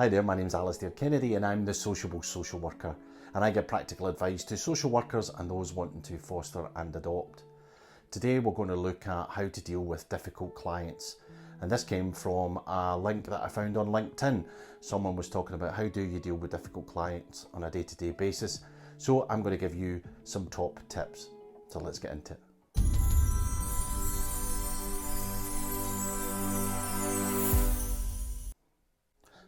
Hi there, my name's Alistair Kennedy and I'm the sociable social worker, and I give practical advice to social workers and those wanting to foster and adopt. Today we're going to look at how to deal with difficult clients, and this came from a link that I found on LinkedIn. Someone was talking about how do you deal with difficult clients on a day-to-day basis, so I'm going to give you some top tips. So let's get into it.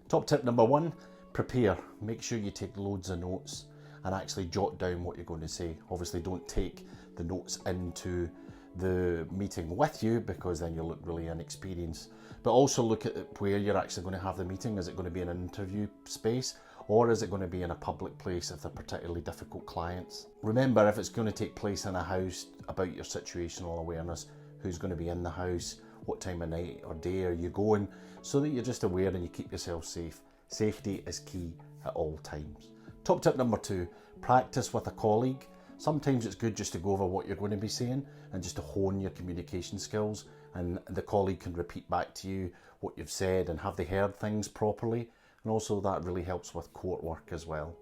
Top tip number one, prepare. Make sure you take loads of notes and actually jot down what you're going to say. Obviously don't take the notes into the meeting with you because then you'll look really inexperienced. But also look at where you're actually going to have the meeting. Is it going to be in an interview space or is it going to be in a public place if they're particularly difficult clients? Remember, if it's going to take place in a house, about your situational awareness, who's going to be in the house, what time of night or day are you going, so that you're just aware and you keep yourself safe. Safety is key at all times. Top tip number two, practice with a colleague. Sometimes it's good just to go over what you're going to be saying and just to hone your communication skills, and the colleague can repeat back to you what you've said and have they heard things properly, and also that really helps with court work as well.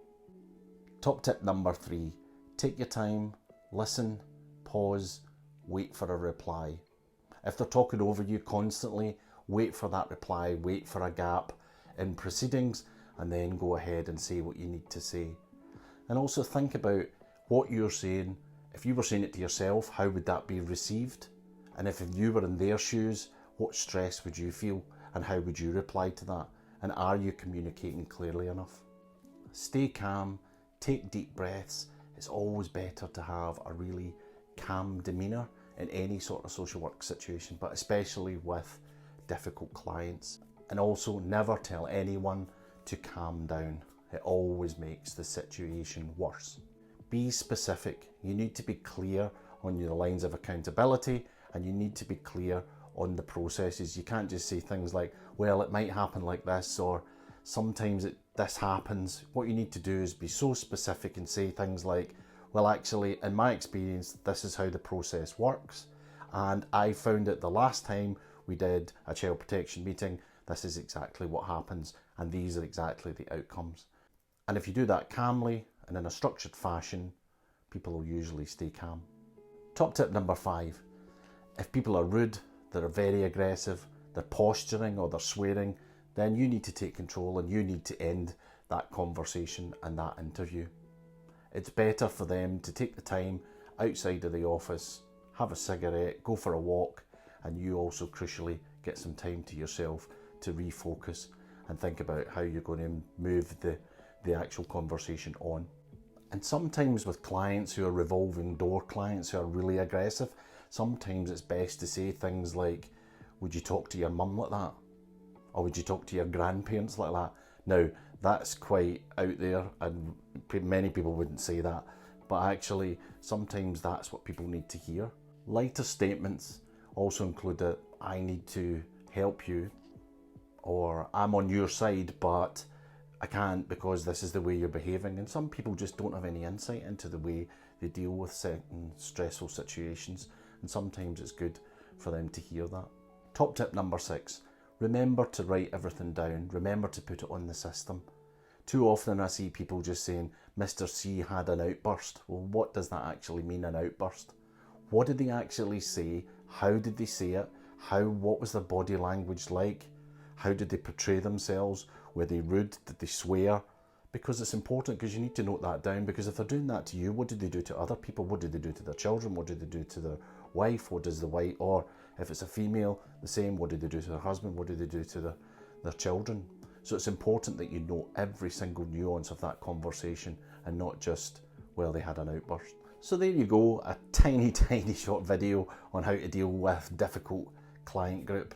Top tip number three, take your time, listen, pause, wait for a reply. If they're talking over you constantly, wait for that reply, wait for a gap in proceedings, and then go ahead and say what you need to say. And also think about what you're saying. If you were saying it to yourself, how would that be received? And if you were in their shoes, what stress would you feel and how would you reply to that? And are you communicating clearly enough? Stay calm, take deep breaths. It's always better to have a really calm demeanour in any sort of social work situation, but especially with difficult clients. And also never tell anyone to calm down. It always makes the situation worse. Be specific. You need to be clear on your lines of accountability and you need to be clear on the processes. You can't just say things like, well, it might happen like this, or sometimes this happens. What you need to do is be so specific and say things like, well, actually, in my experience, this is how the process works. And I found that the last time we did a child protection meeting, this is exactly what happens. And these are exactly the outcomes. And if you do that calmly and in a structured fashion, people will usually stay calm. Top tip number five, if people are rude, they're very aggressive, they're posturing or they're swearing, then you need to take control and you need to end that conversation and that interview. It's better for them to take the time outside of the office, have a cigarette, go for a walk, and you also crucially get some time to yourself to refocus and think about how you're going to move the actual conversation on. And sometimes with clients who are revolving door clients who are really aggressive, sometimes it's best to say things like, would you talk to your mum like that? Or would you talk to your grandparents like that? Now, that's quite out there and many people wouldn't say that, but actually sometimes that's what people need to hear. Lighter statements also include that I need to help you, or I'm on your side but I can't because this is the way you're behaving. And some people just don't have any insight into the way they deal with certain stressful situations, and sometimes it's good for them to hear that. Top tip number six, remember to write everything down. Remember to put it on the system. Too often I see people just saying, Mr. C had an outburst. Well, what does that actually mean, an outburst? What did they actually say? How did they say it? What was their body language like? How did they portray themselves? Were they rude? Did they swear? Because it's important, because you need to note that down, because if they're doing that to you, what did they do to other people? What did they do to their children? What did they do to their wife? What does the wife, or if it's a female, the same, what did they do to their husband? What did they do to their children? So it's important that you know every single nuance of that conversation and not just, well, they had an outburst. So there you go, a tiny short video on how to deal with difficult client group.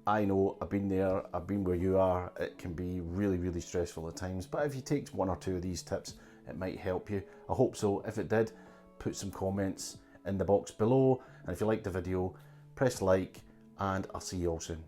I know, I've been there, I've been where you are. It can be really stressful at times, but if you take one or two of these tips, it might help you. I hope so. If it did, put some comments in the box below, and if you liked the video, press like, and I'll see you all soon.